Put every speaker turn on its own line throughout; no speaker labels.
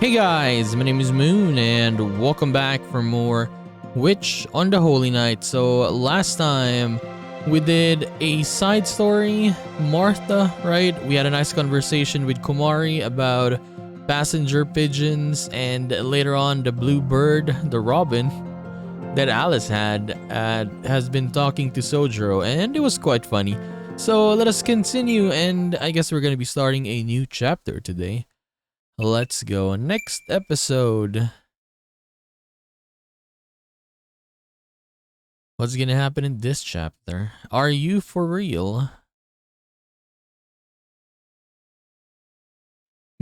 Hey guys, my name is Moon and welcome back for more Witch on the Holy Night. So last time we did a side story, Martha, right? We had a nice conversation with Kumari about passenger pigeons, and later on the blue bird, the robin that Alice had has been talking to Sojiro, and it was quite funny. So let us continue, and I guess we're going to be starting a new chapter today. Let's go. Next episode. What's gonna happen in this chapter? Are you for real?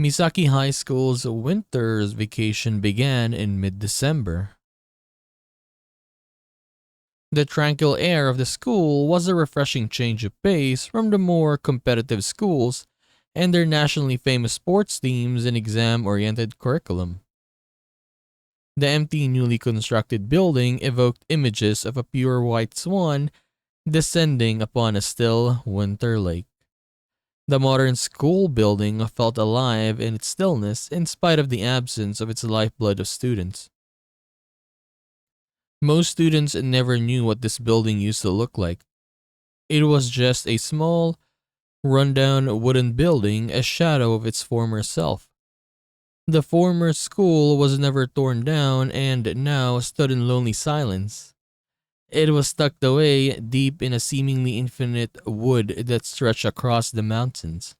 Misaki High School's winter's vacation began in mid-December. The tranquil air of the school was a refreshing change of pace from the more competitive schools and their nationally famous sports teams and exam-oriented curriculum. The empty, newly constructed building evoked images of a pure white swan descending upon a still winter lake. The modern school building felt alive in its stillness in spite of the absence of its lifeblood of students. Most students never knew what this building used to look like. It was just a small, rundown wooden building, a shadow of its former self. The former school was never torn down and now stood in lonely silence. It was tucked away deep in a seemingly infinite wood that stretched across the mountains.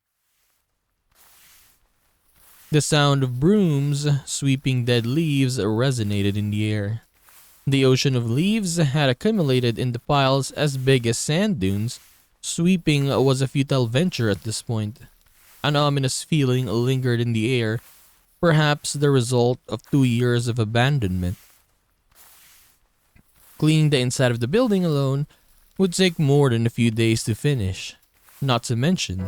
The sound of brooms sweeping dead leaves resonated in the air. The ocean of leaves had accumulated in the piles as big as sand dunes. Sweeping was a futile venture at this point. An ominous feeling lingered in the air, perhaps the result of 2 years of abandonment. Cleaning the inside of the building alone would take more than a few days to finish. Not to mention,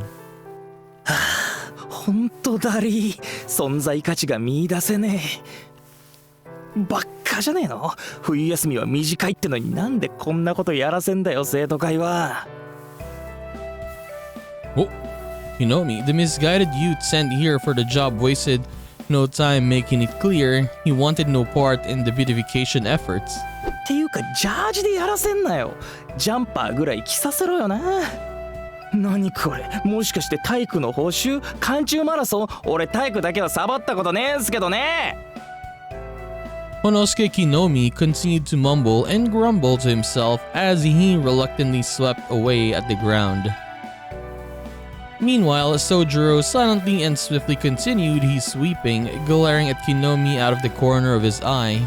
ほんとだりー、存在価値が見出せねえ。ばっかじゃねえの？冬休みは短いってのになんでこんなことやらせんだよ、生徒会は。
oh, Hinomi, the misguided youth sent here for the job wasted no time making it clear he wanted no part in the beautification efforts.
っていうかジャージでやらせんなよ。ジャンパーぐらい着させろよな。何これ、もしかして体育の報酬？寒中マラソン？俺体育だけはサボったことねえんすけどね。
Honosuke Kinomi continued to mumble and grumble to himself as he reluctantly swept away at the ground. Meanwhile, Sojiro silently and swiftly continued his sweeping, glaring at Kinomi out of the corner of his eye.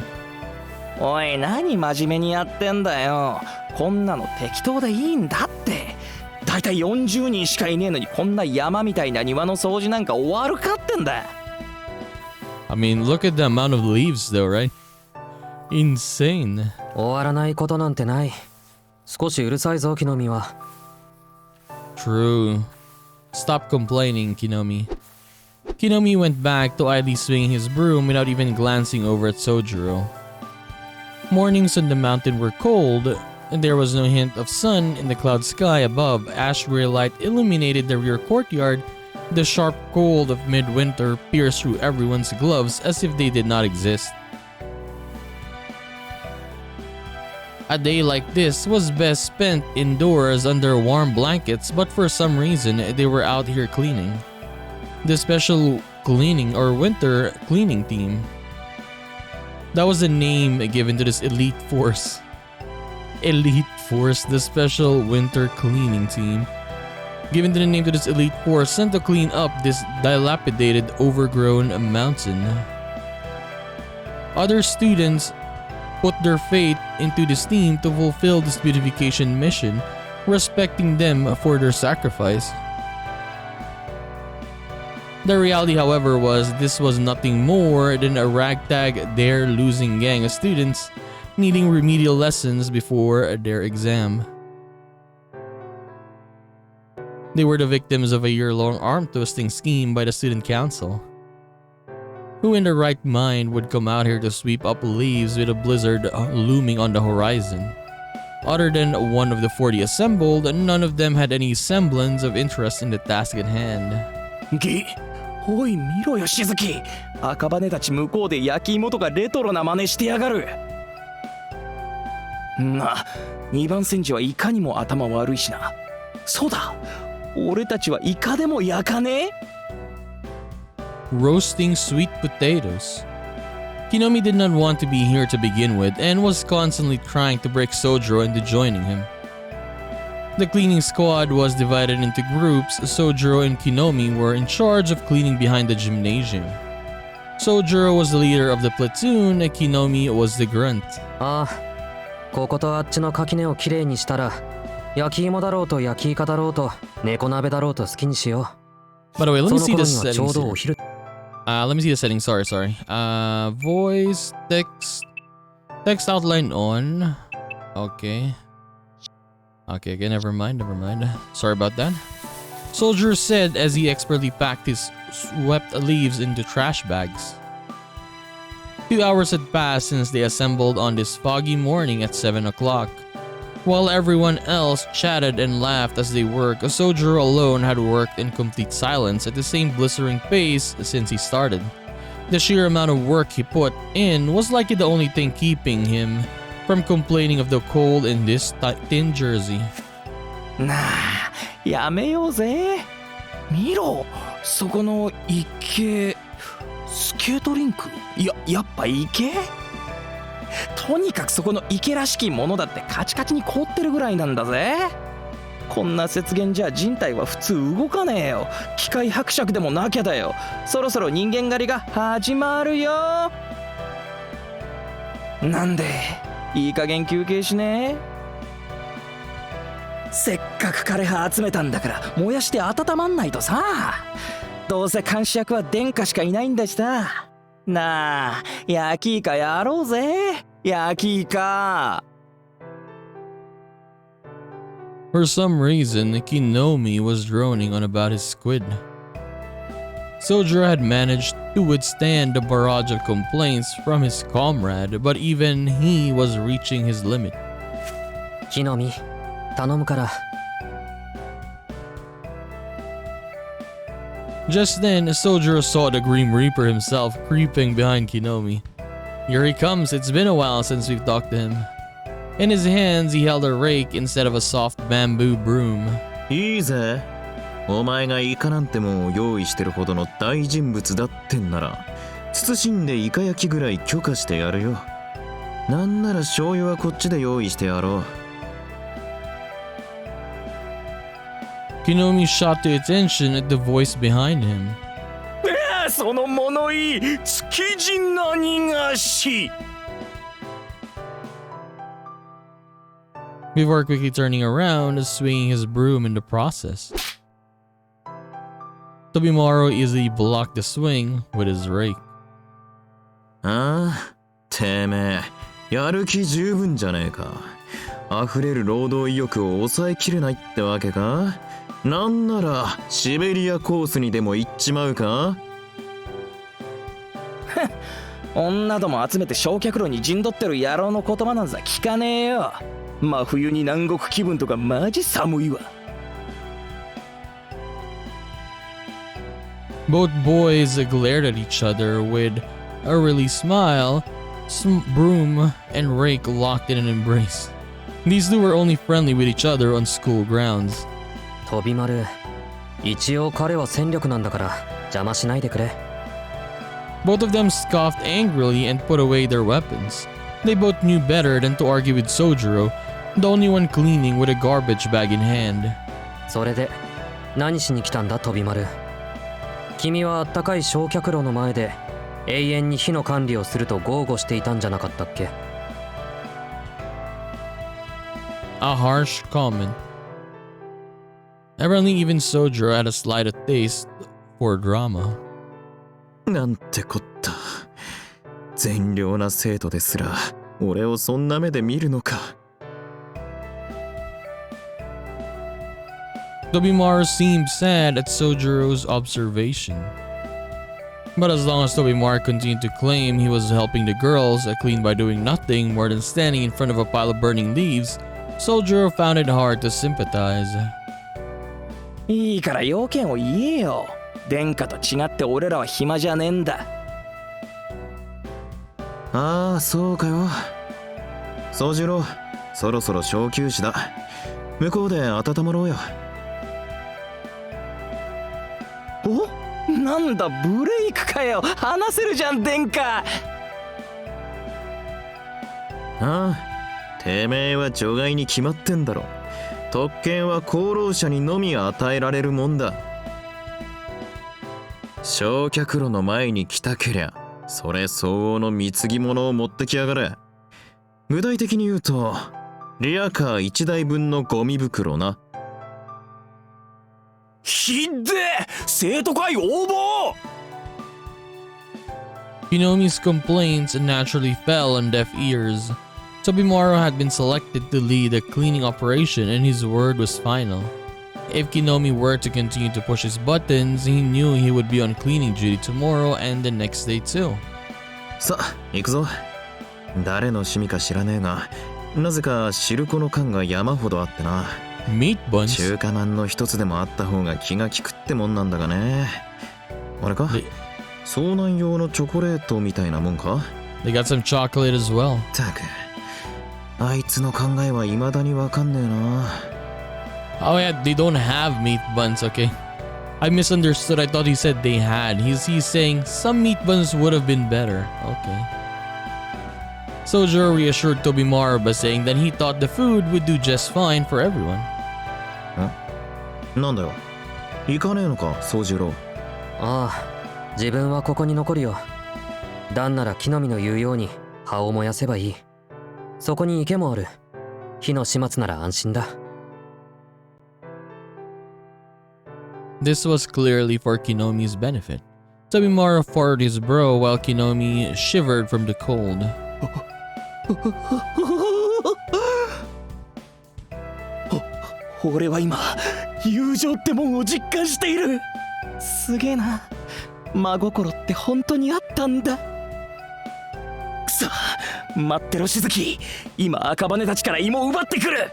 おい、何真面目にやってんだよ。こんなの適当でいいんだって。だいたい40人しかいねえのにこんな山みたいな庭の掃除なんか終わるかってんだ。
I mean, look at the amount of leaves though, right? Insane.
終わらないことなんてない。少しうるさいぞ、キノミは。
True. Stop complaining, Kinomi. Kinomi went back to idly swinging his broom without even glancing over at Sojiro. Mornings on the mountain were cold, and there was no hint of sun in the cloud sky above. Ash gray light illuminated the rear courtyard. The sharp cold of midwinter pierced through everyone's gloves as if they did not exist. A day like this was best spent indoors under warm blankets, but for some reason they were out here cleaning. The special cleaning or winter cleaning team. That was the name given to this elite force. Elite force, the special winter cleaning team. Given the name to this elite force sent to clean up this dilapidated, overgrown mountain. Other students put their faith into this team to fulfill this beautification mission, respecting them for their sacrifice. The reality, however, was this was nothing more than a ragtag dare-losing gang of students needing remedial lessons before their exam. They were the victims of a year-long arm-twisting scheme by the student council. Who in their right mind would come out here to sweep up leaves with a blizzard looming on the horizon? Other than one of the 40 assembled, none of them had any semblance of interest in the task at hand.
おい見ろよしずき、赤羽たち向こうで焼き芋とかレトロな真似してやがる。2番煎じはいかにも頭悪いしな。そうだ、俺たちはイカでも焼かねえ。
Roasting sweet potatoes. Kinomi did not want to be here to begin with and was constantly trying to break Sojiro into joining him. The cleaning squad was divided into groups. Sojiro and Kinomi were in charge of cleaning behind the gymnasium. Sojiro was the leader of the platoon and Kinomi was the grunt.
ああ、こことあっちの垣根をきれいにしたら、焼き芋だろうと焼きイカだろうと猫鍋だろうと好きにしよう。
By the way, let me see the
その頃にはちょう
settings
ど
here.
お昼。
Let me see the settings. Sorry. Voice, text outline on. Okay, never mind. Sorry about that. Soldier said as he expertly packed his swept leaves into trash bags. 2 hours had passed since they assembled on this foggy morning at 7 o'clock. While everyone else chatted and laughed as they worked, a soldier alone had worked in complete silence at the same blistering pace since he started. The sheer amount of work he put in was likely the only thing keeping him from complaining of the cold in this thin jersey.
なあ、やめようぜ。見ろ、そこの池、スケートリンク。やっぱ池？とにかくそこの池らしきものだってカチカチに凍ってるぐらいなんだぜ。こんな雪原じゃ人体は普通動かねえよ。機械伯爵でもなきゃだよ。そろそろ人間狩りが始まるよ。なんでいい加減休憩しねえ。せっかく枯葉集めたんだから燃やして温まんないとさ。どうせ監視役は殿下しかいないんだしさ。なあ、焼きイカやろうぜ。焼きイカ。
For some reason, Kinomi was droning on about his squid. Sojiro had managed to withstand the barrage of complaints from his comrade, but even he was reaching his limit.
木の実、頼むから。
Just then, Sojiro saw the Grim Reaper himself creeping behind Kinomi. Here he comes, it's been a while since we've talked to him. In his hands, he held a rake instead of a soft bamboo broom.
いいぜ。お前がイカなんてもんを用意してるほどの大人物だってんなら、謹んでイカ焼きぐらい許可してやるよ。なんなら醤油はこっちで用意してやろう。
Kinomi shot to attention at the voice behind him.
その物言い、築地何がし。
Before quickly turning around, swinging his broom in the process. Tobimaru easily blocked the swing with his rake.
ああ、てめえ、やる気十分じゃねえか。溢れる労働意欲を抑えきれないってわけか。なんならシベリアコースにでも行っちまうか。
女ども集めて焼却炉に陣取ってる野郎の言葉なんざ聞かねえよ。真冬に南国気分とかマジ寒いわ。
Both boys glared at each other with a really smile, broom and rake locked in an embrace. These two were only friendly with each other on school grounds.
飛び丸、一応彼は戦力なんだから邪魔しないでくれ。
Both of them scoffed angrily and put away their weapons. They both knew better than to argue with Sojiro, the only one cleaning with a garbage bag in hand.
それで何しに来たんだ飛び丸。君はあったかい焼却炉の前で永遠に火の管理をすると豪語していたんじゃなかったっけ。
A harsh comment. Apparently even Sojiro had a slight taste for drama.
なんてこった。善良な生徒ですら俺をそんな目で見るのか。
Tobimaru seemed sad at Sojiro's observation. But as long as Tobimaru continued to claim he was helping the girls clean by doing nothing more than standing in front of a pile of burning leaves, Sojiro found it hard to sympathize.
いいから要件を言えよ。殿下と違って俺らは暇じゃねえんだ。
ああ、そうかよ。宗次郎、そろそろ小休止だ。向こうで温まろうよ。
お、なんだブレイクかよ。話せるじゃん殿下。
ああ、てめえは除外に決まってんだろ。特権は功労者にのみ与えられるもんだ。焼却炉の前に来たけりゃそれ相応の貢ぎ物を持ってきやがれ。具体的に言うとリアカー1台分のゴミ袋な。
ひっでえ、生徒会応募。
Kinomi's complaints naturally fell on deaf ears. Tobimaro had been selected to lead a cleaning operation and his word was final. If Kinomi were to continue to push his buttons, he knew he would be on cleaning duty tomorrow and the next day too.
さあ行くぞ。誰の趣味か知らねえが、なぜか汁粉の缶が山ほどあってな。
Meat buns?
中華まんの一つでもあった方が気が利くってもんなんだがね。あれか、遭難用のチョコレートみたいなもんか。
They got some chocolate as well.
たく、あいつの考えは未だにわかんねえな。
Oh yeah, they don't have meat buns, okay. I misunderstood. I thought he said they had. He's saying some meat buns would have been better. Okay. Sojiro reassured Tobimaro by saying that he thought the food would do just fine for everyone.
なんだよ、行かねえのか宗次郎。
ああ、自分はここに残るよ。旦なら木の実の言うように葉を燃やせばいい。そこに池もある。火の始末なら安心だ。
This was clearly for Kinomi's benefit. Tobimaro furrowed his brow while Kinomi shivered from the cold.
俺は今友情ってもんを実感している。すげえな、真心って本当にあったんだ。くそ、待ってろしずき、今赤羽たちから芋を奪ってくる。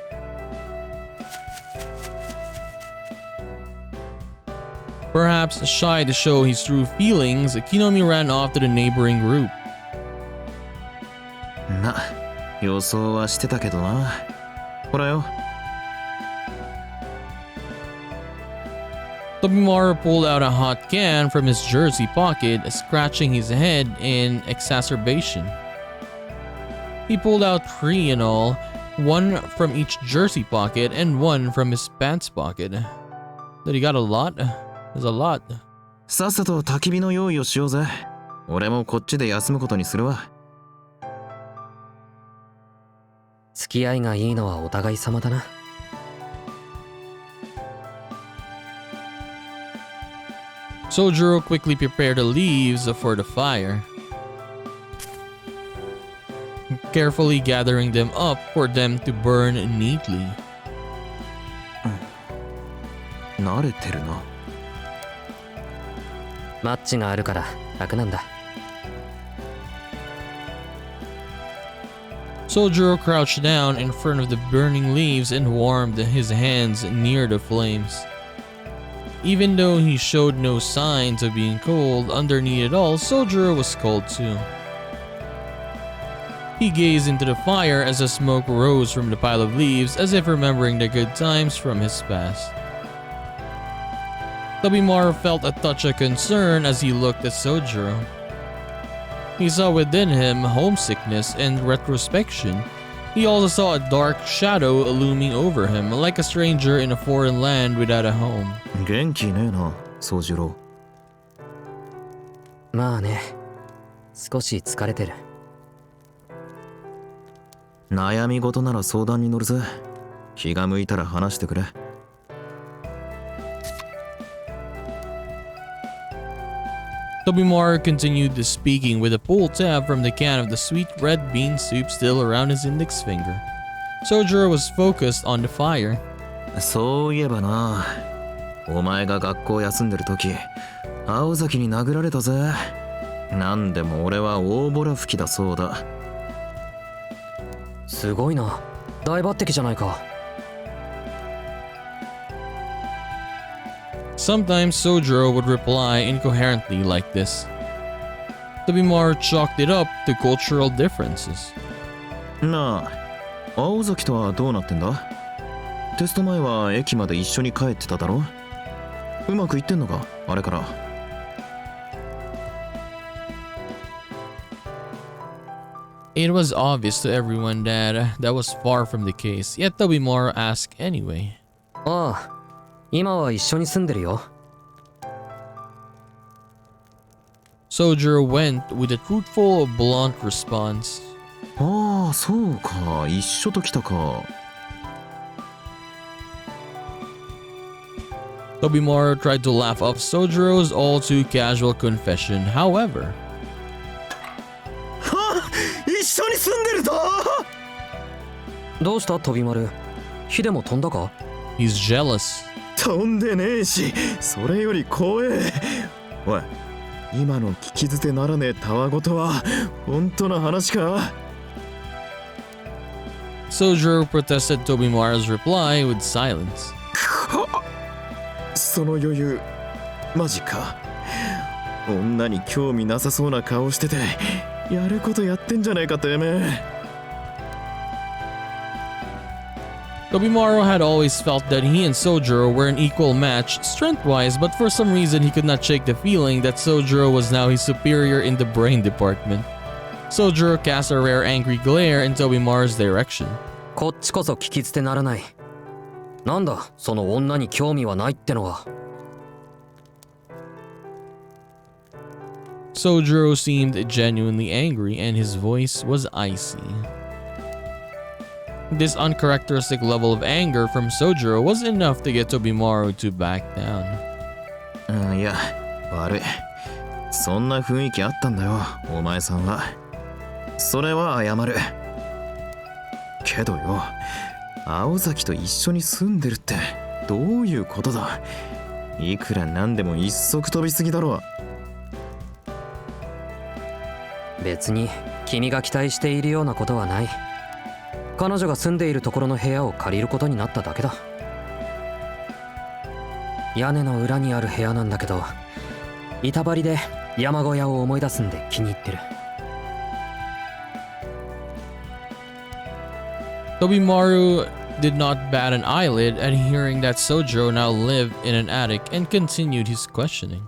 Perhaps shy to show his true feelings, Kinomi ran off to the neighboring group.
な、予想はしてたけどな。ほらよ。
Tobimaro pulled out a hot can from his jersey pocket, scratching his head in exacerbation. He pulled out 3 in all, 1 from each jersey pocket and 1 from his pants pocket. That he got a lot? There's a lot.
さっさと焚き火の用意をしようぜ。俺もこっちで休むことにするわ。
付き合いがいいのはお互い様だな。
Sojiro quickly prepared the leaves for the fire, carefully gathering them up for them to burn neatly.
慣れてるな。
マッチがあるから楽なんだ。
Sojiro crouched down in front of the burning leaves and warmed his hands near the flames. Even though he showed no signs of being cold, underneath it all, Sojiro was cold too. He gazed into the fire as the smoke rose from the pile of leaves, as if remembering the good times from his past. Tobimaro felt a touch of concern as he looked at Sojiro. He saw within him homesickness and retrospection. He also saw a dark shadow looming over him, like a stranger in a foreign land without a home.
元気ねえな、宗次郎。
まあね、少し疲れてる。
悩み事なら相談に乗るぜ。気が向いたら話してくれ。
Tobimaro continued the speaking with a pull tab from the can of the sweet red bean soup still around his index finger. Sojiro was focused on the fire.
そういえばな、お前が学校休んでる時、青崎に殴られたぜ。なんでも俺は大ボラ吹きだそうだ。
すごいな、大抜擢じゃないか。
Sometimes Sojiro would reply incoherently like this. Tobimaru chalked it up to cultural differences.
なあ、青崎とはどうなってんだ？テスト前は駅まで一緒に帰ってただろ？うまくいってんのか、あれから。
It was obvious to everyone that that was far from the case, yet Tobimaru asked anyway.
ああ、今は一緒に住んでるよ。
Sojiro went with a truthful, blunt response.
ああ、そうか、一緒と来たか。
Tobimaru tried to laugh off Sojiro's all too casual confession, however.
一緒に住んでるぞ！
どうした飛び丸？火でも飛んだか？
He's jealous.
飛んでねえし、それより怖え。おい、今の聞き捨てならねえたわごとは本当の話か？
Sojiro protested Tobimaru's reply with silence.
その余裕、マジか。女に興味なさそうな顔してて、やることやってんじゃねえかてめえ。
Tobimaru had always felt that he and Sojiro were an equal match strength-wise, but for some reason he could not shake the feeling that Sojiro was now his superior in the brain department. Sojiro cast a rare angry glare in Tobimaru's direction.
こっちこそ聞き捨てならない。なんだ、その女に興味はないってのは。
Sojiro seemed genuinely angry and his voice was icy. This uncharacteristic level of anger from Sojiro was enough to get Tobimaru to back down.
いや、悪い。そんな雰囲気あったんだよ、お前さんは。それは謝る。けどよ、青崎と一緒に住んでるってどういうことだ？いくらなんでも一足飛びすぎだろ。
別に君が期待しているようなことはない。彼女が住んでいるところの部屋を借りることになっただけだ。屋根の裏にある部屋なんだけど、板張りで山小屋を思い出すんで気に入ってる。
Tobimaru did not bat an eyelid at hearing that Sojiro now lived in an attic and continued his questioning.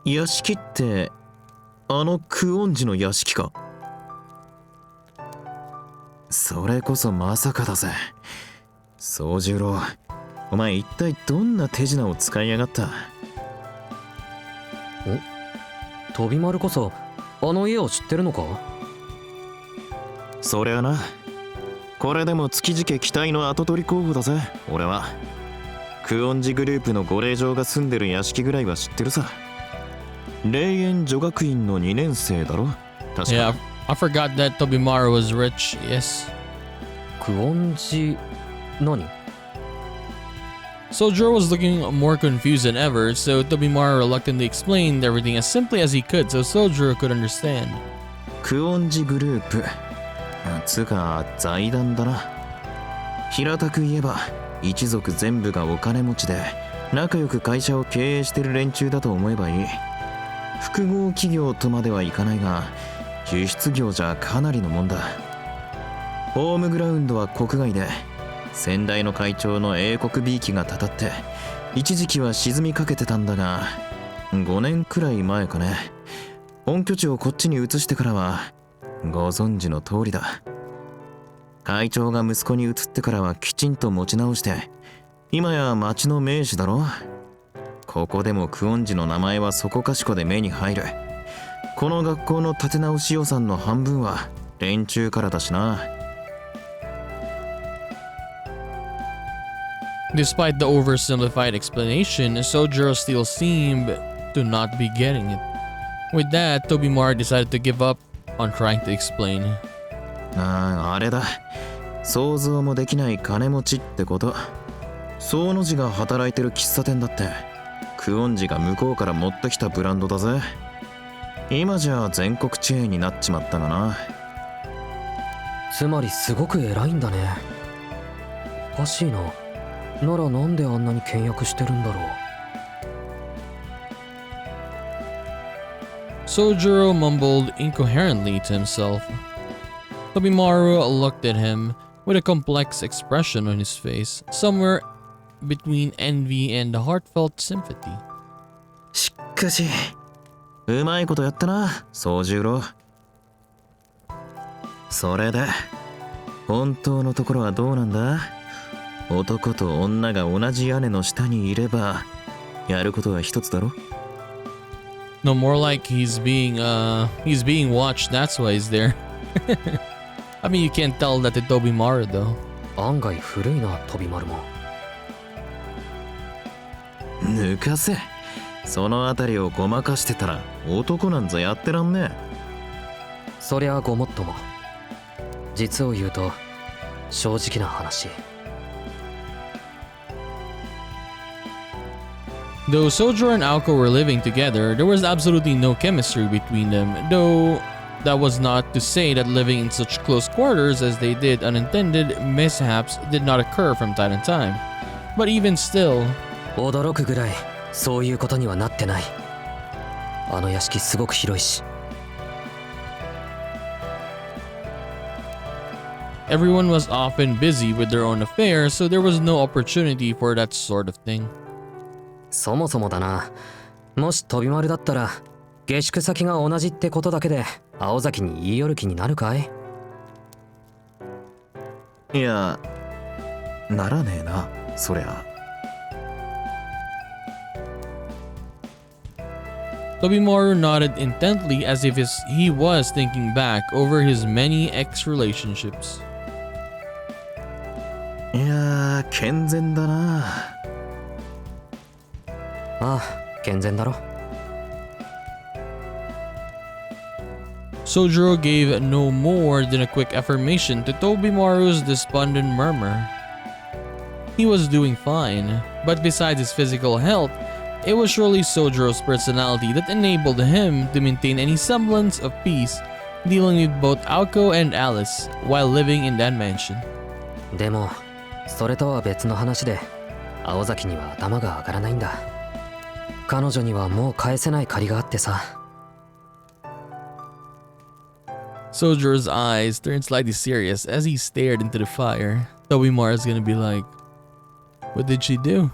屋敷ってあの久遠寺の屋敷か？それこそまさかだぜ。宗十郎、お前一体どんな手品を使いやがった？
お、飛丸こそあの家を知ってるのか？
そりゃな。これでも築地家期待の跡取り候補だぜ、俺は。久遠寺グループのご令嬢が住んでる屋敷ぐらいは知ってるさ。霊園女学院の2年生だろ、確か。
Yeah, I forgot that Tobimaru was rich, yes.
久遠寺何？
Sojiro was looking more confused than ever, so Tobimaru reluctantly explained everything as simply as he could so Sojiro could understand.
久遠寺グループつうか財団だな。平たく言えば一族全部がお金持ちで仲良く会社を経営してる連中だと思えばいい。複合企業とまではいかないが輸出業じゃかなりのもんだ。ホームグラウンドは国外で先代の会長の英国びいきがたたって一時期は沈みかけてたんだが、5年くらい前かね、本拠地をこっちに移してからはご存知の通りだ。会長が息子に移ってからはきちんと持ち直して今や町の名士だろ。ここでも久遠寺の名前はそこかしこで目に入る。この学校の建て直し予算の半分は連中からだしな。
Despite the oversimplified explanation, Sojiro still seemed to not be getting it. With that, Tobimaru decided to give up on trying to explain.
あれだ。想像もできない金持ちってこと。宗の字が働いてる喫茶店だって久遠寺が向こうから持ってきたブランドだぜ。今じゃ全国チェーンになっちまったがな。
つまりすごく偉いんだね。おかしいな。ならなんであんなに倹約してるんだろう。
Sojiro mumbled incoherently to himself. Tobimaru looked at him with a complex expression on his face, somewhere between envy and heartfelt sympathy.
しっかしうまいことやったな宗十郎。それで本当のところはどうなんだ。男と女が同じ屋根の下にいればやることは一つだろ。
No, more like he's being watched, that's why he's there. I mean, you can't tell that to Tobimaru though.
案外古いな飛び丸も。
抜かせ。そのあたりをごまかしてたら男なんざやってらんねえ。
そりゃごもっとも。実を言うと正直な話。
Though Sojiro and Aoko were living together, there was absolutely no chemistry between them, though that was not to say that living in such close quarters as they did, unintended mishaps did not occur from time to time. But even still,
驚くぐらいそういうことにはなってない。あの屋敷すごく広いし。
everyone was often busy with their own affairs, so there was no opportunity for that sort of thing.
そもそもだな。もし飛び丸だったら下宿先が同じってことだけで青崎に言い寄る気になるかい？
いやならねえなそりゃ。
Tobimaru nodded intently as if he was thinking back over his many ex-relationships.
いや健全だな。
ああ、健全だろ。
Sojiro gave no more than a quick affirmation to Tobimaru's despondent murmur. He was doing fine, but besides his physical health, it was surely Sojiro's personality that enabled him to maintain any semblance of peace, dealing with both Aoko and Alice while living in that mansion.
でもそれとは別の話で青崎には頭が上がらないんだ。彼女にはもう返せない借りがあってさ。
Sojiro's eyes turned slightly serious as he stared into the fire. Tobimaru's gonna be like, what did she do?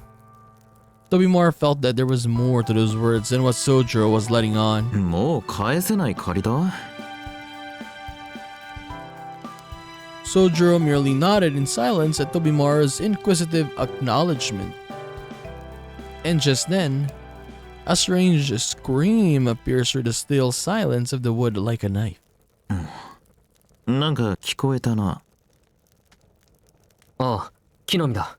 Tobimaru felt that there was more to those words than what Sojiro was letting on.
もう返せない借りだ。
Sojiro merely nodded in silence at Tobimaru's inquisitive acknowledgement. And just then, a strange scream pierced through the still silence of the wood like a knife.
なんか聞こえたな。
ああ、木の実だ。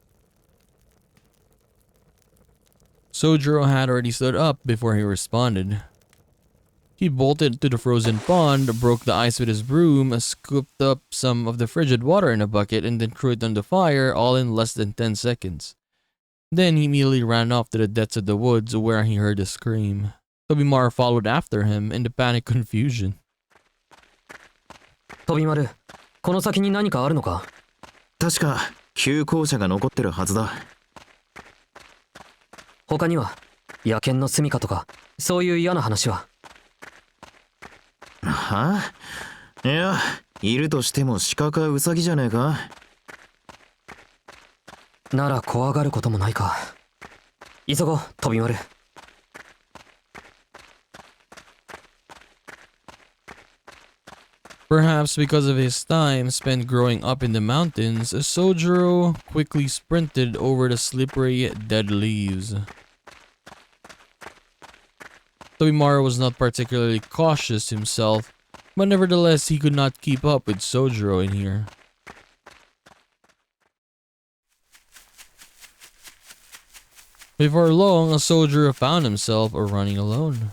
Sojiro had already stood up before he responded. He bolted to the frozen pond, broke the ice with his broom, scooped up some of the frigid water in a bucket, and then threw it on the fire, all in less than 10 seconds. Then he immediately ran off to the depths of the woods where he heard a scream. Tobimaru followed after him in the panic confusion.
飛び丸、この先に何かあるのか？
確か旧校舎が残ってるはずだ。
他には野犬の住処とかそういう嫌な話は？
はあ？いやいるとしても鹿かウサギじゃねえか。
なら怖がることもないか。急ごう飛び丸。
Perhaps because of his time spent growing up in the mountains, Sojiro quickly sprinted over the slippery, dead leaves. Tobimaru was not particularly cautious himself, but nevertheless he could not keep up with Sojiro in here. Before long, Sojiro found himself running alone.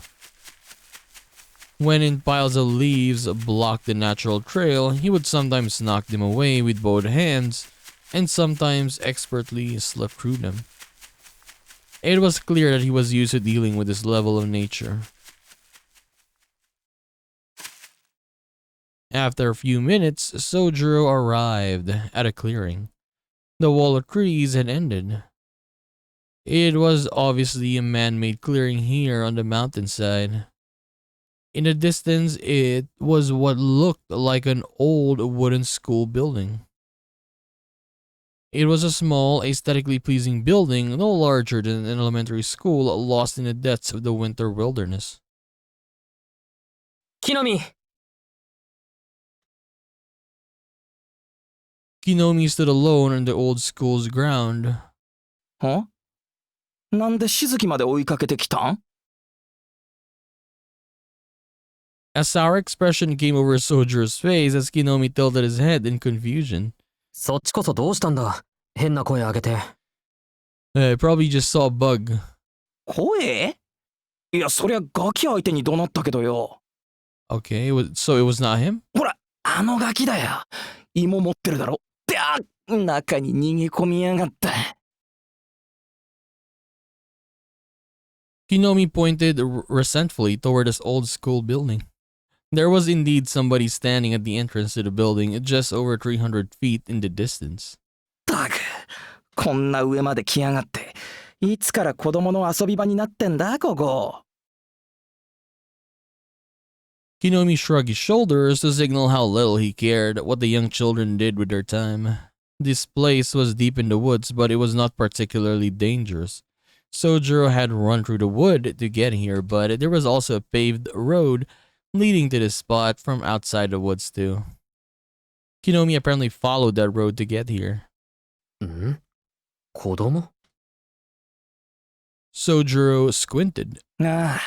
When in piles of leaves blocked the natural trail, he would sometimes knock them away with both hands, and sometimes expertly slip through them. It was clear that he was used to dealing with this level of nature. After a few minutes, Sojiro arrived at a clearing. The wall of trees had ended. It was obviously a man-made clearing here on the mountainside. In the distance, it was what looked like an old wooden school building. It was a small, aesthetically pleasing building, no larger than an elementary school lost in the depths of the winter wilderness.
木の実
Kinomi stood alone on the old school's ground.
はなんでしずきまで追いかけてきたん？
A sour expression came over Sojour's face as Kinomi tilted his head in confusion.
そっちこそどうしたんだ変な声上げて
I probably just saw a bug.
声？いや、そりゃガキ相手に怒鳴ったけどよ。
Okay, so it was not him?
ほら、あのガキだよ。芋持ってるだろ。ぴゃー中に逃げ込みやがった。
Kinomi pointed resentfully toward this old school building. There was indeed somebody standing at the entrance to the building, just over 300 feet in the distance.
たく、こんな上まで来やがって。いつから子供の遊び場になってんだ、ここ。
Kinomi shrugged his shoulders to signal how little he cared what the young children did with their time. This place was deep in the woods, but it was not particularly dangerous. Sojiro had run through the wood to get here, but there was also a paved road leading to the spot from outside the woods too. Kinomi apparently followed that road to get here.
ん子供
Sojiro squinted.
ああ、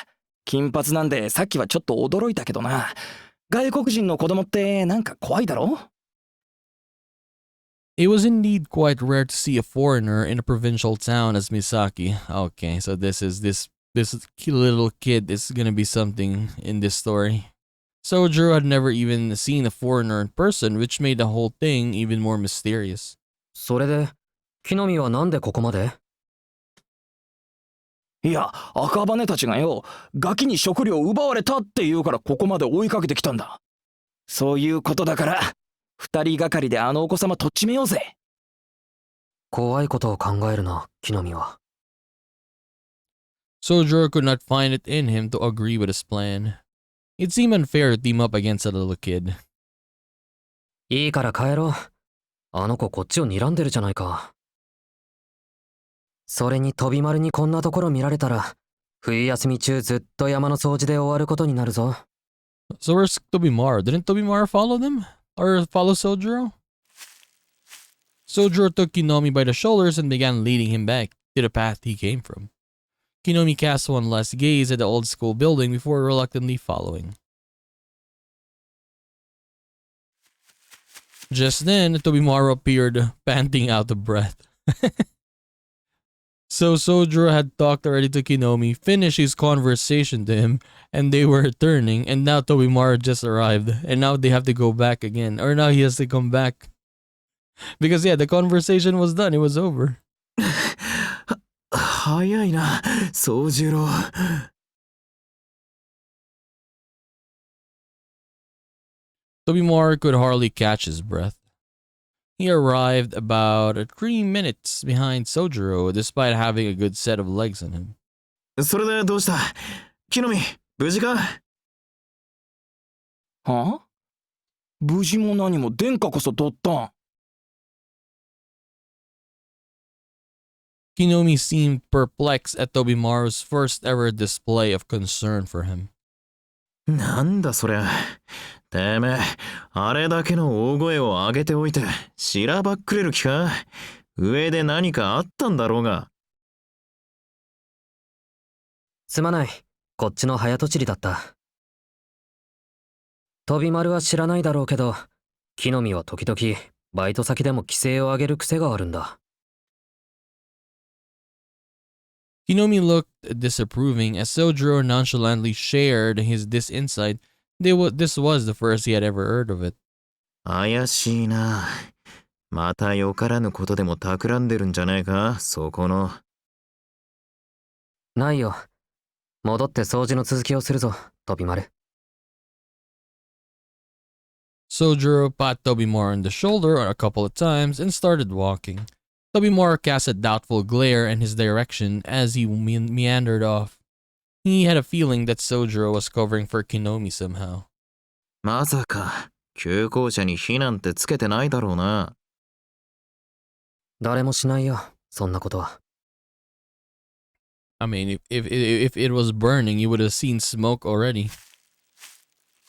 金髪なんでさっきはちょっと驚いたけどな。外国人の子供ってなんか怖いだろ？
It was indeed quite rare to see a foreigner in a provincial town as Misaki. Okay, so this little kid is gonna be something in this story. Sojiro had never even seen a foreigner in person, which made the whole thing even more mysterious.
それで木の実はなんでここまで
いや、赤羽たちがよ、ガキに食料奪われたって言うからここまで追いかけてきたんだ。そういうことだから、二人がかりであのお子様とっちめようぜ。
怖いことを考えるな木の実は
Sojiro could not find it in him to agree with his plan. It seemed unfair to team up against a little kid.
いいから帰ろうあの子こっちを睨んでるじゃないかそれに飛び丸にこんなところ見られたら冬休み中ずっと山の掃除で終わることになるぞ
So where's Tobimaru? Didn't Tobimaru follow them? Or follow Sojiro? Sojiro took Kinomi by the shoulders and began leading him back to the path he came from. Kinomi cast one last gaze at the old school building before reluctantly following. Just then, Tobimaru appeared, panting out of breath. So Sojiro had talked already to Kinomi, finished his conversation to him, and they were returning, and now Tobimaru just arrived, and now they have to go back again, or now he has to come back. Because yeah, the conversation was done, it was over.
早いな、宗次郎。
Tobimaru could hardly catch his breath. He arrived about 3 minutes behind Sojiro, despite having a good set of legs on him.
それでどうした？木の実、無事か？
はあ？無事も何も殿下こそ取ったん。
Kinomi seemed perplexed at Tobimaru's first ever display of concern for him.
なんだそりゃ。てめえ、あれだけの大声を上げておいて、しらばっくれる気か？上で何かあったんだろうが。
すまないこっちの早とちりだった飛び丸は知らないだろうけど木の実は時々バイト先でも規制を上げる癖があるんだ
Kinomi looked disapproving as Sojiro nonchalantly shared his insight. This was the first he had ever heard of it.
怪しいな。またよからぬことでも企んでるんじゃねえか、そこの。
ないよ戻って掃除の続きをするぞ飛び丸
Sojiro pat Tobimaru on the shoulder a couple of times and started walking. Tobimaro cast a doubtful glare in his direction as he meandered off. He had a feeling that Sojiro was covering for Kinomi somehow.
まさか旧校舎に火なんてつけてないだろうな。
誰もしないよ、そんなことは。
I mean, if it was burning, you would have seen smoke already.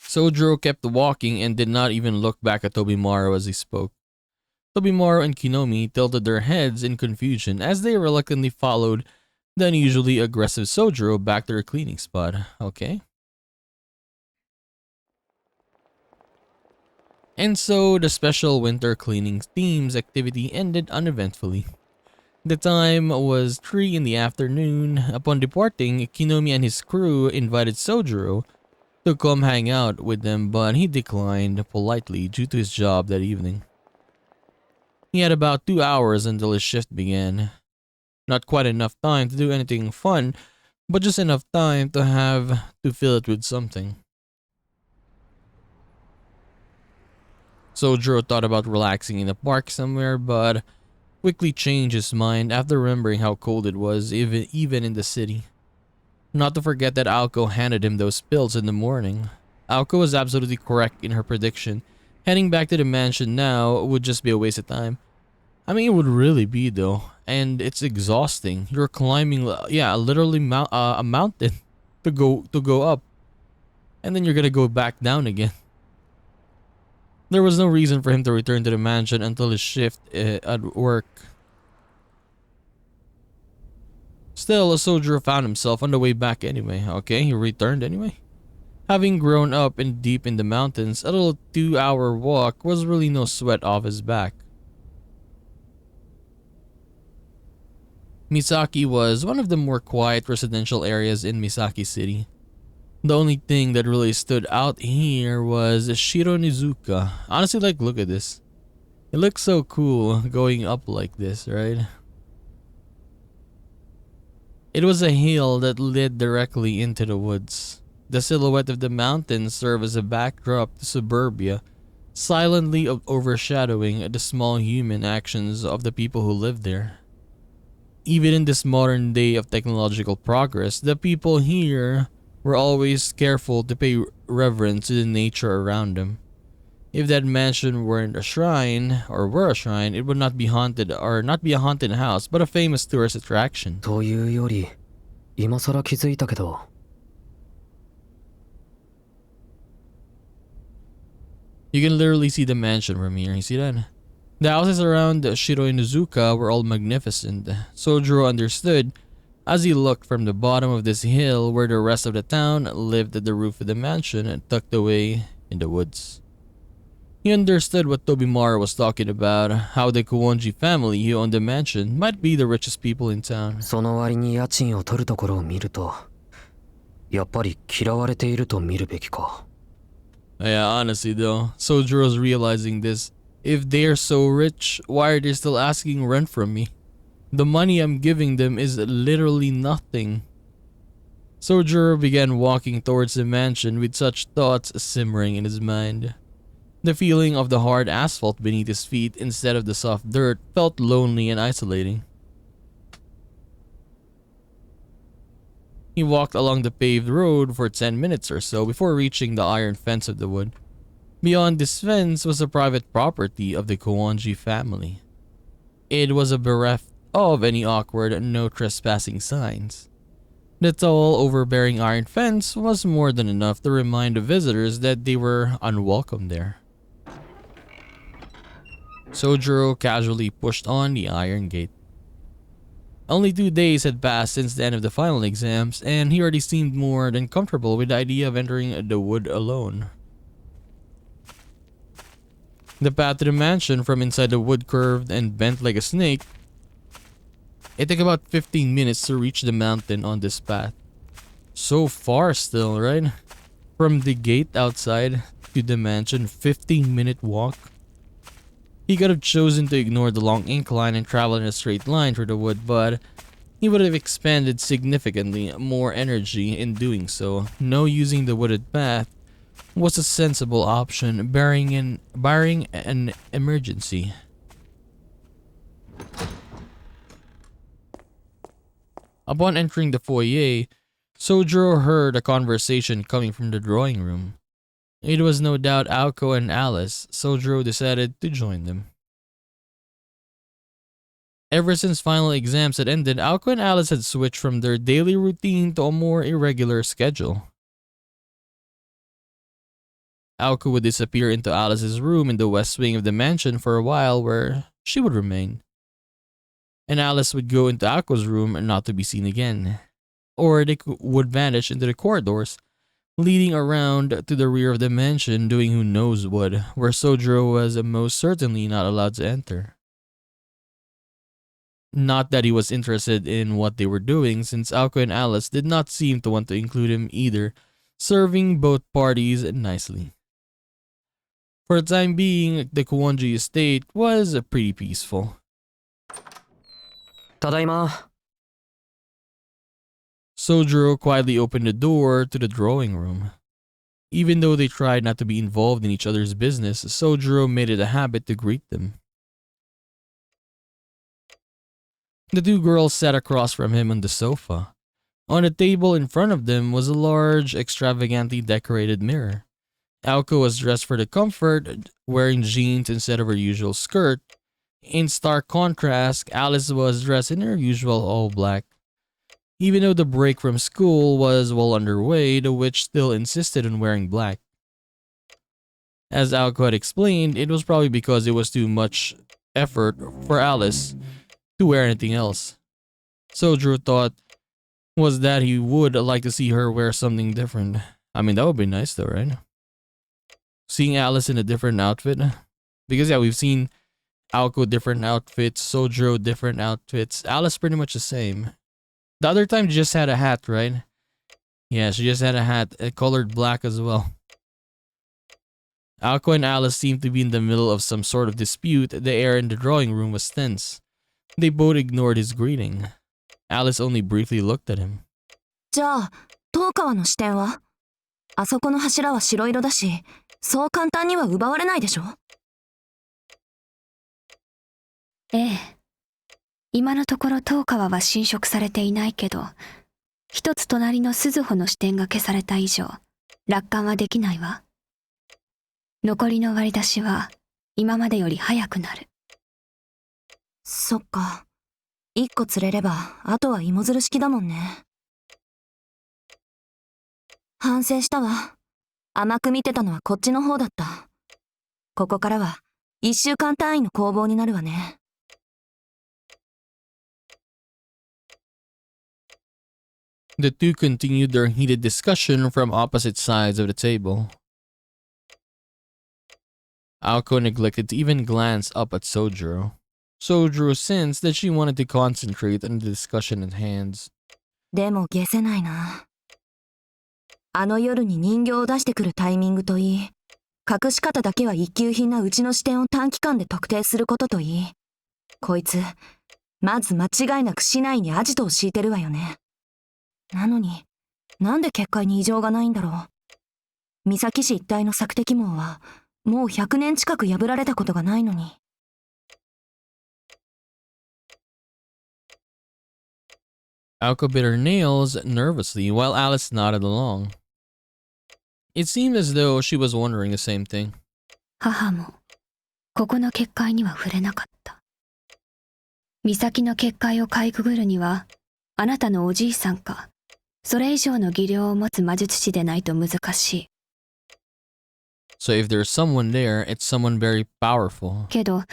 Sojiro kept walking and did not even look back at Tobimaro as he spoke. Tobimaro and Kinomi tilted their heads in confusion as they reluctantly followed the unusually aggressive Sojiro back to their cleaning spot. Okay. And so the special winter cleaning themes activity ended uneventfully. The time was 3 in the afternoon. Upon departing, Kinomi and his crew invited Sojiro to come hang out with them, but he declined politely due to his job that evening. He had about 2 hours until his shift began. Not quite enough time to do anything fun, but just enough time to have to fill it with something. Sojiro thought about relaxing in a park somewhere, but quickly changed his mind after remembering how cold it was even in the city. Not to forget that Aoko handed him those pills in the morning. Aoko was absolutely correct in her prediction. Heading back to the mansion now would just be a waste of time. I mean, it would really be though, and it's exhausting. You're climbing, literally a mountain to go up, and then you're gonna go back down again. There was no reason for him to return to the mansion until his shift at work. Still, a soldier found himself on the way back anyway. Okay, he returned anyway. Having grown up and deep in the mountains, a little 2-hour walk was really no sweat off his back. Misaki was one of the more quiet residential areas in Misaki City. The only thing that really stood out here was Shironizuka. Honestly, like, look at this. It looks so cool going up like this, right? It was a hill that led directly into the woods. The silhouette of the mountains served as a backdrop to suburbia, silently overshadowing the small human actions of the people who lived there. Even in this modern day of technological progress, the people here were always careful to pay reverence to the nature around them. If that mansion weren't a shrine, or were a shrine, it would not be haunted, or not be a haunted house, but a famous tourist attraction.
というより、今更気づいたけど。
You can literally see the mansion from here, you see that? The houses around Shironizuka were all magnificent. Sojiro understood as he looked from the bottom of this hill where the rest of the town lived at the roof of the mansion tucked away in the woods. He understood what Tobimaro was talking about, how the Kuonji family who owned the mansion might be the richest people in town.
その割に家賃を取るところを見ると、やっぱり嫌われていると見るべきか。
Yeah, honestly though, Sojiro's realizing this. If they're so rich, why are they still asking rent from me? The money I'm giving them is literally nothing. Sojiro began walking towards the mansion with such thoughts simmering in his mind. The feeling of the hard asphalt beneath his feet instead of the soft dirt felt lonely and isolating. He walked along the paved road for 10 minutes or so before reaching the iron fence of the wood. Beyond this fence was a private property of the Kuonji family. It was bereft of any awkward no trespassing signs. The tall, overbearing iron fence was more than enough to remind the visitors that they were unwelcome there. Sojiro casually pushed on the iron gate. Only 2 days had passed since the end of the final exams, and he already seemed more than comfortable with the idea of entering the wood alone. The path to the mansion from inside the wood curved and bent like a snake. It took about 15 minutes to reach the mountain on this path. So far still, right? From the gate outside to the mansion, 15-minute walk. He could have chosen to ignore the long incline and travel in a straight line through the wood, but he would have expended significantly more energy in doing so. No using the wooded path was a sensible option, barring an emergency. Upon entering the foyer, Sojiro heard a conversation coming from the drawing room. It was no doubt Aoko and Alice. Sojiro decided to join them. Ever since final exams had ended, Aoko and Alice had switched from their daily routine to a more irregular schedule. Aoko would disappear into Alice's room in the west wing of the mansion for a while, where she would remain. And Alice would go into Ako's room and not to be seen again. Or they would vanish into the corridors, leading around to the rear of the mansion doing who knows what, where Sojiro was most certainly not allowed to enter. Not that he was interested in what they were doing, since Aoko and Alice did not seem to want to include him either, serving both parties nicely. For the time being, the Kuwonji estate was pretty peaceful.
ただいま。
Sojiro quietly opened the door to the drawing room. Even though they tried not to be involved in each other's business, Sojiro made it a habit to greet them. The two girls sat across from him on the sofa. On the table in front of them was a large, extravagantly decorated mirror. Aoko was dressed for the comfort, wearing jeans instead of her usual skirt. In stark contrast, Alice was dressed in her usual all black. Even though the break from school was well underway, the witch still insisted on wearing black. As Aoko had explained, it was probably because it was too much effort for Alice to wear anything else. Sojiro thought was that he would like to see her wear something different. I mean, that would be nice though, right? Seeing Alice in a different outfit. Because yeah, we've seen Aoko different outfits, Sojiro different outfits, Alice pretty much the same. The other time she just had a hat, right? Yeah, she just had a hat, colored black as well. Aoko and Alice seemed to be in the middle of some sort of dispute. The air in the drawing room was tense. They both ignored his greeting. Alice only briefly looked at him.
じゃあ、東川の視点は？あそこの柱は白色だし、そう簡単には奪われないでしょ？
ええ。今のところ東川は侵食されていないけど、一つ隣の鈴穂の視点が消された以上、楽観はできないわ。残りの割り出しは今までより早くなる。
そっか。一個釣れれば、あとは芋づる式だもんね。反省したわ。甘く見てたのはこっちの方だった。ここからは、1週間単位の攻防になるわね。
The two continued their heated discussion from opposite sides of the table. Aoko neglected to even glance up at Sojiro. Sojiro sensed that she wanted to concentrate on the discussion at hand.
でも解せないな。あの夜に人形を出してくるタイミングといい、隠し方だけは一級品なうちの視点を短期間で特定することといい、こいつ、まず間違いなく市内にアジトを敷いてるわよね。なのに、なんで結界に異常がないんだろう。三崎市一帯の索敵網は、もう100年近く破られたことがないのに。
Aoko bit her nails nervously while Alice nodded along. It seemed as though she was wondering the same thing.
母も、ここの結界には触れなかった。三崎の結界をかいくぐるには、あなたのおじいさんか、それ以上の技量を持つ魔術師でないと難しい。
So if there's someone there, it's someone very powerful.
けど、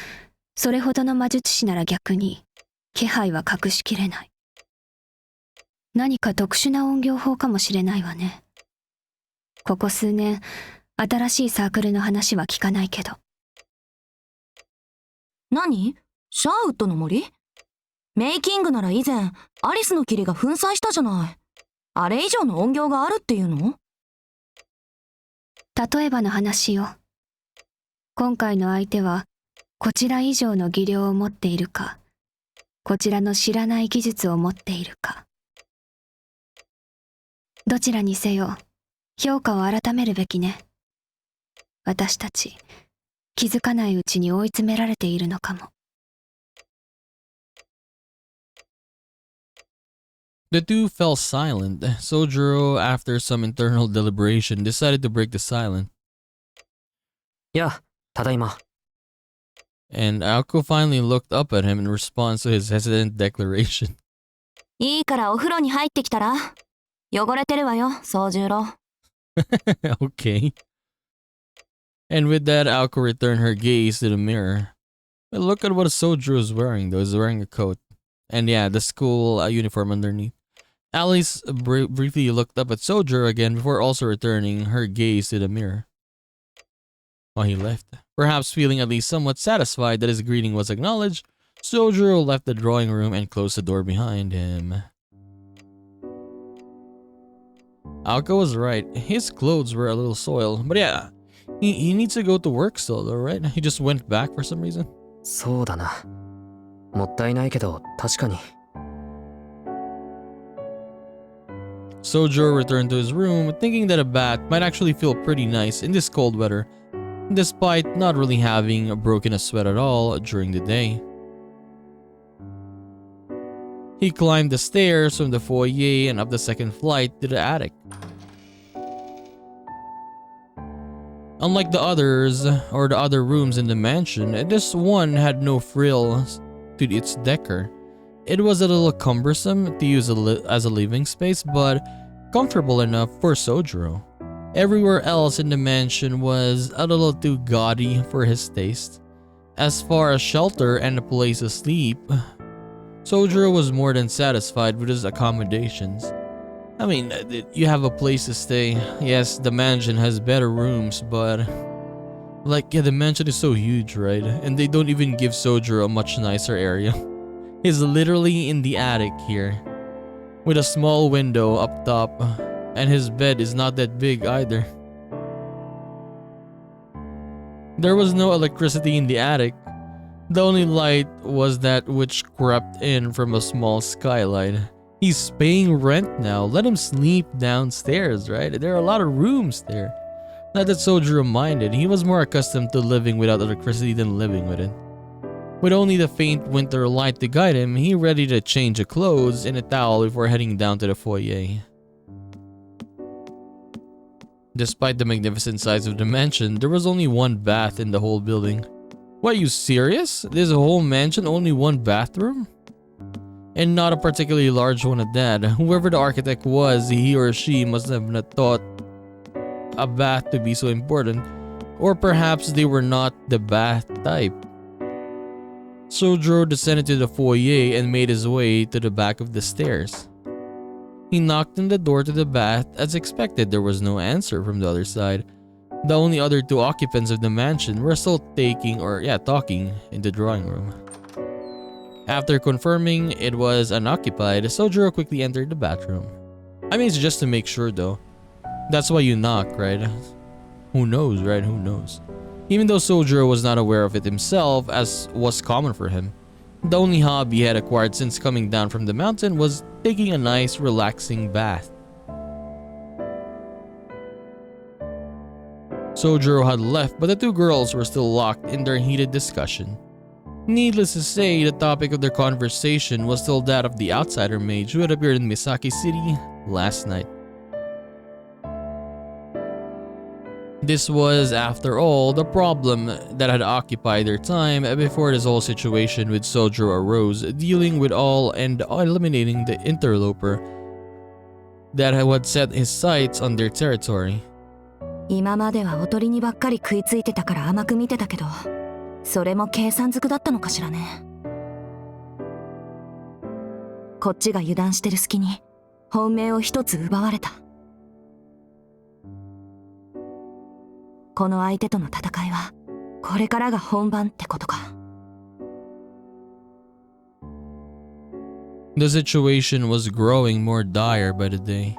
それほどの魔術師なら逆に、気配は隠しきれない。何か特殊な音響法かもしれないわね。ここ数年、新しいサークルの話は聞かないけど。
何？シャーウッドの森？メイキングなら以前、アリスの霧が粉砕したじゃない。あれ以上の音響があるっていうの？
例えばの話よ。今回の相手は、こちら以上の技量を持っているか、こちらの知らない技術を持っているか。どちらにせよ、評価を改めるべきね。私たち、気づかないうちに追い詰められているのかも。
The two fell silent. Sojiro, after some internal deliberation, decided to break the silence.
やあ、ただいま。
And Aoko finally looked up at him in response to his hesitant declaration.
いいからお風呂に入ってきたら。汚れてるわよ、宗十郎。
Okay. And with that, Aoko returned her gaze to the mirror. But look at what Sojiro is wearing, though. He's wearing a coat. And yeah, the school uniform underneath. Alice briefly looked up at Sojiro again before also returning her gaze to the mirror. While he left, perhaps feeling at least somewhat satisfied that his greeting was acknowledged, Sojiro left the drawing room and closed the door behind him. Aoko was right. His clothes were a little soiled, but yeah, he needs to go to work still though, right? He just went back for some reason.
そうだな。もったいないけど、確かに。
Sojiro returned to his room, thinking that a bath might actually feel pretty nice in this cold weather, despite not really having broken a sweat at all during the day. He climbed the stairs from the foyer and up the second flight to the attic. Unlike the others, or the other rooms in the mansion, this one had no frills to its decor. It was a little cumbersome to use as a living space, but comfortable enough for Sojiro. Everywhere else in the mansion was a little too gaudy for his taste. As far as shelter and a place to sleep, Sojiro was more than satisfied with his accommodations. I mean, you have a place to stay. Yes, the mansion has better rooms, but the mansion is so huge, right? And they don't even give Sojiro a much nicer area. He's literally in the attic here, with a small window up top, and his bed is not that big either. There was no electricity in the attic. The only light was that which crept in from a small skylight. He's paying rent now. Let him sleep downstairs, right? There are a lot of rooms there. Not that Sojiro minded. He was more accustomed to living without electricity than living with it. With only the faint winter light to guide him, he ready to change of clothes and a towel before heading down to the foyer. Despite the magnificent size of the mansion, there was only one bath in the whole building. What, are you serious? There's a whole mansion, only one bathroom? And not a particularly large one at that. Whoever the architect was, he or she must have not thought a bath to be so important. Or perhaps they were not the bath type. Sojiro descended to the foyer and made his way to the back of the stairs. He knocked on the door to the bath. As expected, there was no answer from the other side. The only other two occupants of the mansion were still talking in the drawing room. After confirming it was unoccupied, Sojiro quickly entered the bathroom. I mean, it's just to make sure though. That's why you knock, right? Who knows, right? Who knows? Even though Sojiro was not aware of it himself, as was common for him, the only hobby he had acquired since coming down from the mountain was taking a nice, relaxing bath. Sojiro had left, but the two girls were still locked in their heated discussion. Needless to say, the topic of their conversation was still that of the outsider mage who had appeared in Misaki City last night. This was, after all, the problem that had occupied their time before this whole situation with Sojiro arose, dealing with all and eliminating the interloper that had set his sights on their territory.
今まではおとりにばっかり食いついてたから甘く見てたけど、それも計算づくだったのかしらね。こっちが油断してる隙に本命を一つ奪われた。この相手との戦いはこれからが本番ってことか。
The situation was growing more dire by the day.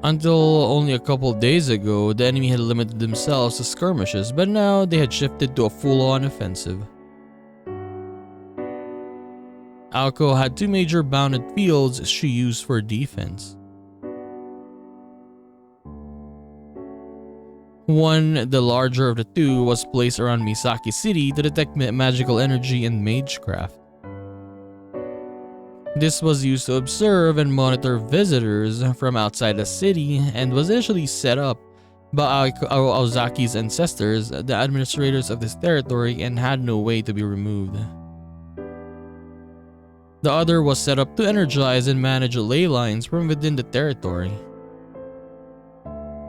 Until only a couple days ago, the enemy had limited themselves to skirmishes, but now they had shifted to a full-on offensive. Aoko had two major bounded fields she used for defense. One, the larger of the two, was placed around Misaki City to detect magical energy and magecraft. This was used to observe and monitor visitors from outside the city and was initially set up by Aozaki's ancestors, the administrators of this territory, and had no way to be removed. The other was set up to energize and manage ley lines from within the territory.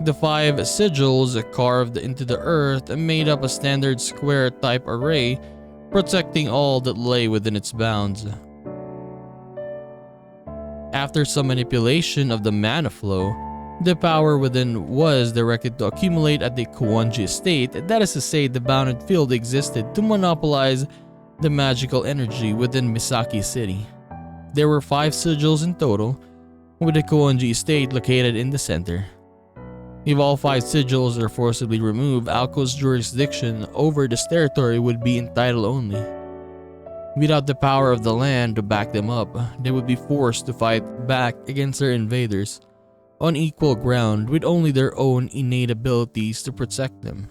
The 5 sigils carved into the earth made up a standard square type array, protecting all that lay within its bounds. After some manipulation of the mana flow, the power within was directed to accumulate at the Kuwanji estate, that is to say, the bounded field existed to monopolize the magical energy within Misaki City. There were 5 sigils in total, with the Kuwanji estate located in the center. If all 5 sigils are forcibly removed, Aoko's jurisdiction over this territory would be in title only. Without the power of the land to back them up, they would be forced to fight back against their invaders on equal ground with only their own innate abilities to protect them.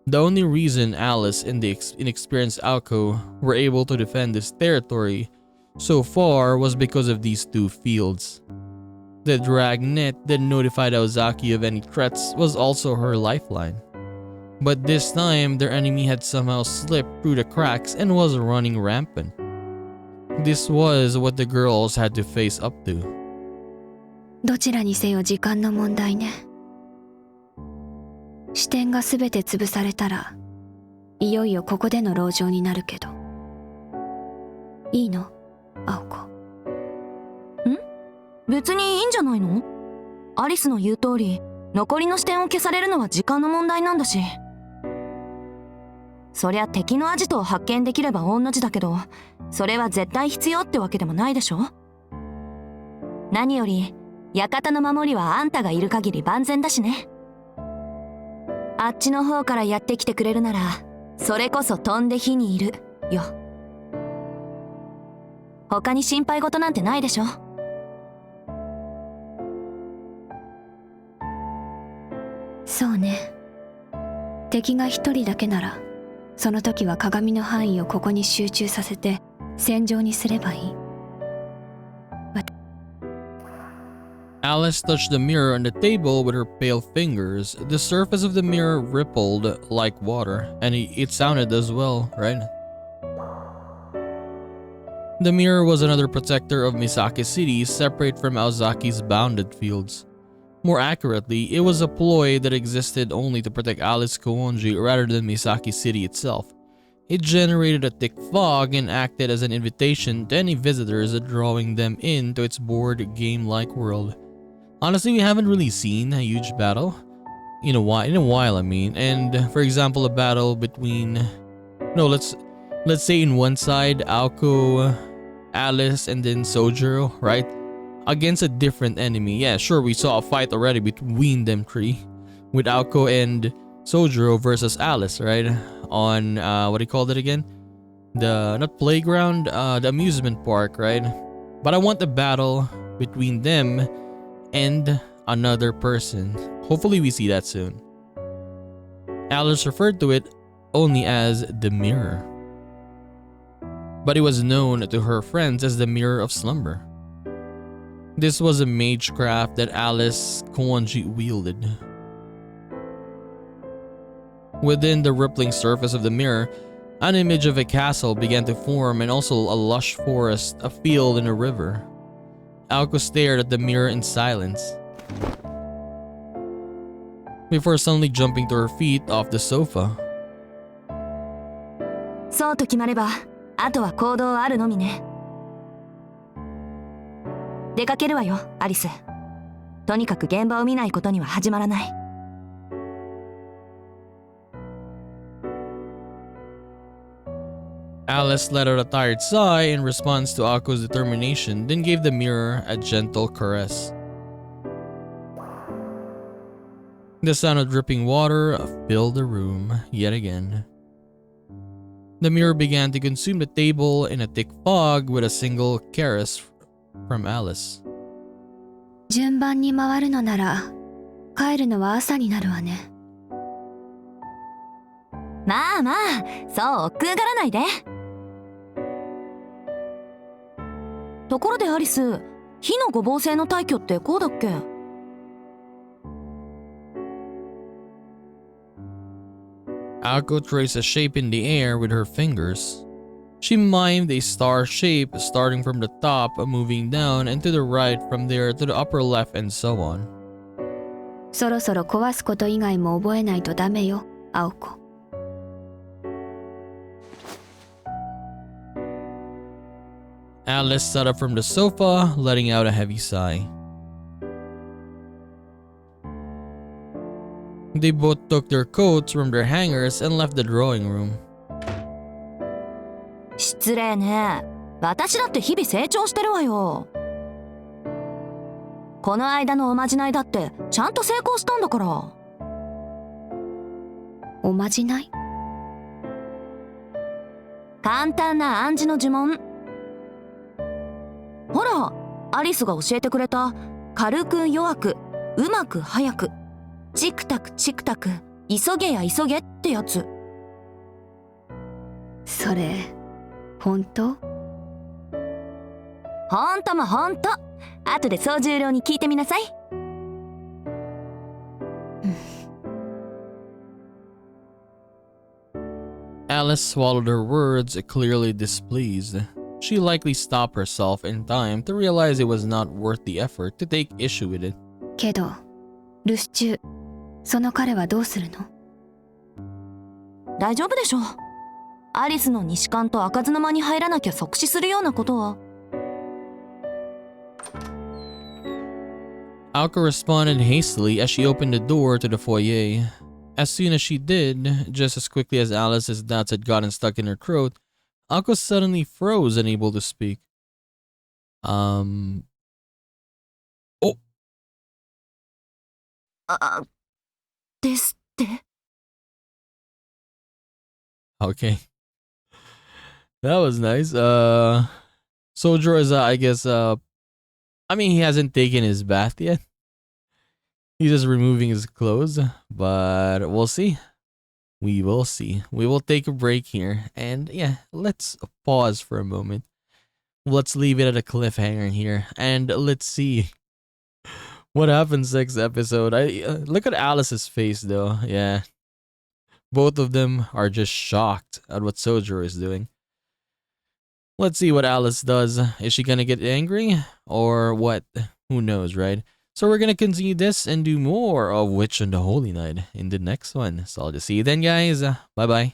The only reason Alice and the inexperienced Aoko were able to defend this territory so far was because of these 2 fields. The dragnet that notified Aozaki of any threats was also her lifeline. But this time, their enemy had somehow slipped through the cracks and was running rampant. This was what the girls had to face up to.
どちらにせよ時間の問題ね。視点が全て潰されたら、いよいよここでの籠城になるけど。いいの？青子。
別にいいんじゃないの？アリスの言う通り、残りの視点を消されるのは時間の問題なんだし。そりゃ敵のアジトを発見できれば御の字だけど、それは絶対必要ってわけでもないでしょ？何より、館の守りはあんたがいる限り万全だしね。あっちの方からやってきてくれるなら、それこそ飛んで火にいるよ。他に心配事なんてないでしょ？
そうね。敵が一人だけなら、その時は鏡の範囲をここに集中させて戦場にすればいい。
Alice touched the mirror on the table with her pale fingers. The surface of the mirror rippled like water, and it sounded as well, right? The mirror was another protector of Misaki City, separate from Aozaki's bounded fields. More accurately, it was a ploy that existed only to protect Alice Kuwanji rather than Misaki City itself. It generated a thick fog and acted as an invitation to any visitors, drawing them into its board game-like world. Honestly, we haven't really seen a huge battle in a while, I mean. And for example, a battle between, no, let's say in one side, Aoko, Alice, and then Sojiro, right? Against a different enemy. Yeah, sure, we saw a fight already between them 3 with Aoko and Sojiro versus Alice, right? On what do you call it again? The not playground, the amusement park, right? But I want the battle between them and another person. Hopefully we see that soon. Alice referred to it only as the mirror, but it was known to her friends as the Mirror of Slumber. This was a magecraft that Alice Kuwanji wielded. Within the rippling surface of the mirror, an image of a castle began to form, and also a lush forest, a field, and a river. Aoko stared at the mirror in silence, before suddenly jumping to her feet off the sofa.
そうと決まれば、あとは行動あるのみね。出かけるわよ、アリス。とにかく現場を見ないことには始まらない。
Alice let out a tired sigh in response to Ako's determination, then gave the mirror a gentle caress. The sound of dripping water filled the room yet again. The mirror began to consume the table in a thick fog with a single caress from Alice.
順番に回るのなら、帰るのは朝になるわね。
まあまあ、そう億劫がらないで。ところでアリス、火の五芒星の退去ってこうだっけ？
Ako traced a shape in the air with her fingers. She mimed a star shape starting from the top, moving down and to the right, from there to the upper left, and so on.
そろそろ壊すこと以外も覚えないとダメよ、青子。
Alice sat up from the sofa, letting out a heavy sigh. They both took their coats from their hangers and left the drawing room.
失礼ね。私だって日々成長してるわよ。この間のおまじないだってちゃんと成功したんだから。
おまじない？
簡単な暗示の呪文。ほら、アリスが教えてくれた軽く弱くうまく早くチクタクチクタク急げや急げってやつ。
それ本当？
ほんともほんと。後で総重量に聞いてみなさい。
Alice swallowed her words, clearly displeased. She likely stopped herself in time to realize it was not worth the effort to take issue with it.
けど、留守中、その彼はどうするの？
大丈夫でしょう。アリスの西館と開かずの間に入らなきゃ即死するようなことは。
Alka responded hastily as she opened the door to the foyer. As soon as she did, just as quickly as Alice's doubts had gotten stuck in her throat, Alka suddenly froze, unable to speak. Oh.
ですって。
Okay. That was nice. Soldier is, I guess, I mean, he hasn't taken his bath yet. He's just removing his clothes, but we'll see. We will see. We will take a break here, and yeah, let's pause for a moment. Let's leave it at a cliffhanger here, and let's see what happens next episode. Look at Alice's face, though. Yeah, both of them are just shocked at what Sojourner is doing. Let's see what Alice does. Is she gonna get angry or what? Who knows, right? So we're gonna continue this and do more of Witch on the Holy Night in the next one. So I'll just see you then, guys. Bye bye.